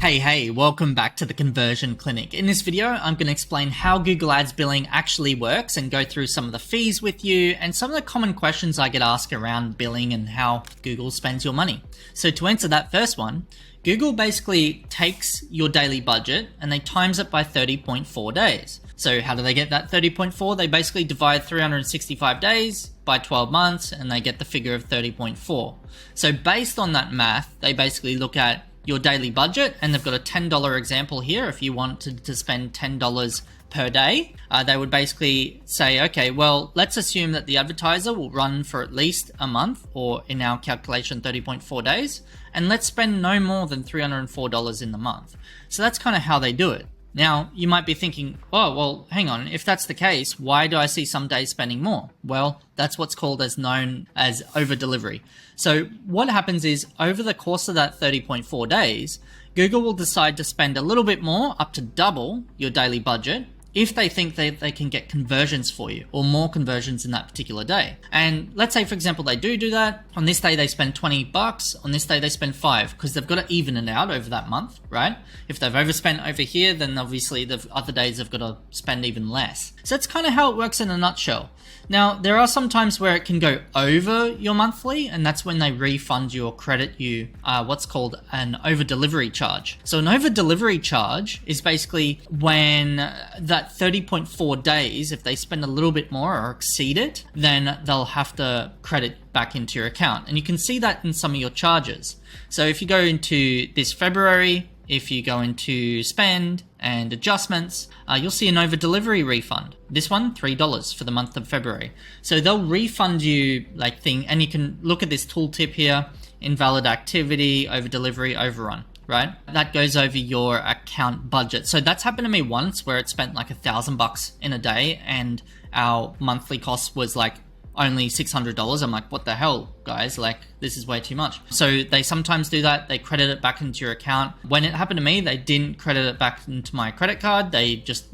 Hey, welcome back to the Conversion Clinic. In this video, I'm going to explain how Google Ads billing actually works and go through some of the fees with you and some of the common questions I get asked around billing and how Google spends your money. So to answer that first one, Google basically takes your daily budget and they times it by 30.4 days. So how do they get that 30.4? They basically divide 365 days by 12 months and they get the figure of 30.4. So based on that math, they basically look at your daily budget, and they've got a $10 example here. If you wanted to spend $10 per day, they would basically say, okay, well, let's assume that the advertiser will run for at least a month, or in our calculation, 30.4 days, and let's spend no more than $304 in the month. So that's kind of how they do it. Now, you might be thinking, oh, well, hang on, if that's the case, why do I see some days spending more? Well, that's what's called known as over delivery. So what happens is over the course of that 30.4 days, Google will decide to spend a little bit more, up to double your daily budget, if they think they can get conversions for you or more conversions in that particular day. And let's say, for example, they do that. On this day, they spend $20. On this day, they spend $5 because they've got to even it out over that month, right? If they've overspent over here, then obviously the other days they've got to spend even less. So that's kind of how it works in a nutshell. Now, there are some times where it can go over your monthly, and that's when they refund you or credit you what's called an over delivery charge. So an over delivery charge is basically when that 30.4 days, if they spend a little bit more or exceed it, then they'll have to credit back into your account. And you can see that in some of your charges. So if you go into this February, if you go into spend and adjustments, you'll see an over delivery refund. This one, $3 for the month of February. So they'll refund you and you can look at this tooltip here, invalid activity, over delivery, overrun. Right? That goes over your account budget. So that's happened to me once where it spent like $1,000 in a day and our monthly cost was like only $600. I'm like, what the hell, guys? Like, this is way too much. So they sometimes do that. They credit it back into your account. When it happened to me, they didn't credit it back into my credit card. They just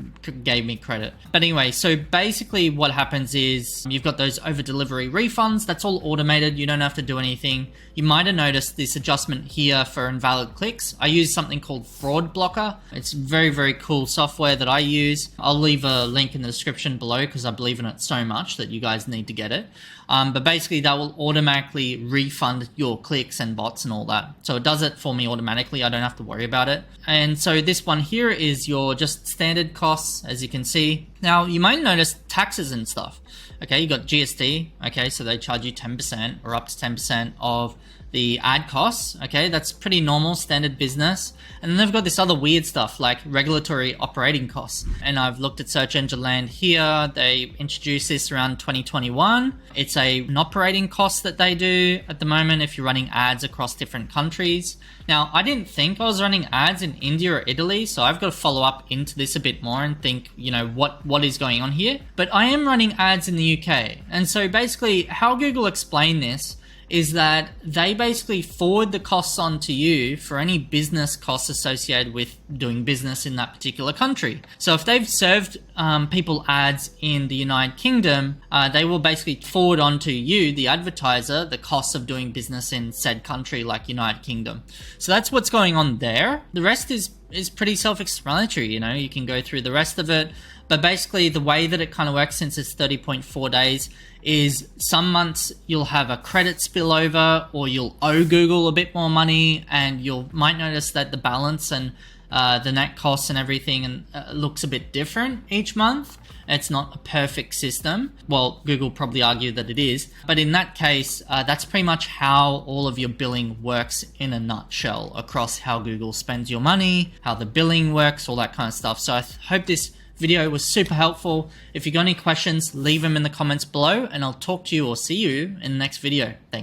gave me credit. But anyway, so basically what happens is you've got those over delivery refunds. That's all automated. You don't have to do anything. You might have noticed this adjustment here for invalid clicks. I use something called Fraud Blocker. It's very, very cool software that I use. I'll leave a link in the description below because I believe in it so much that you guys need to get it. But basically that will automatically refund your clicks and bots and all that. So it does it for me automatically. I don't have to worry about it. And so this one here is your just standard costs, as you can see. Now you might notice taxes and stuff. Okay, you got GST. Okay, so they charge you 10% or up to 10% of the ad costs. Okay, that's pretty normal, standard business. And then they've got this other weird stuff like regulatory operating costs. And I've looked at Search Engine Land here. They introduced this around 2021. It's an operating cost that they do at the moment if you're running ads across different countries. Now, I didn't think I was running ads in India or Italy, so I've got to follow up into this a bit more and think, what is going on here. But I am running ads in the UK. And so basically how Google explained this is that they basically forward the costs on to you for any business costs associated with doing business in that particular country. So if they've served people ads in the United Kingdom, they will basically forward on to you, the advertiser, the costs of doing business in said country like United Kingdom. So that's what's going on there. The rest is pretty self-explanatory. You can go through the rest of it. But basically the way that it kind of works, since it's 30.4 days, is some months you'll have a credit spillover or you'll owe Google a bit more money, and you might notice that the balance and the net costs and everything looks a bit different each month. It's not a perfect system. Well, Google probably argue that it is. But in that case, that's pretty much how all of your billing works in a nutshell across how Google spends your money, how the billing works, all that kind of stuff. So I hope this video was super helpful. If you got any questions, leave them in the comments below and I'll talk to you or see you in the next video. Thanks.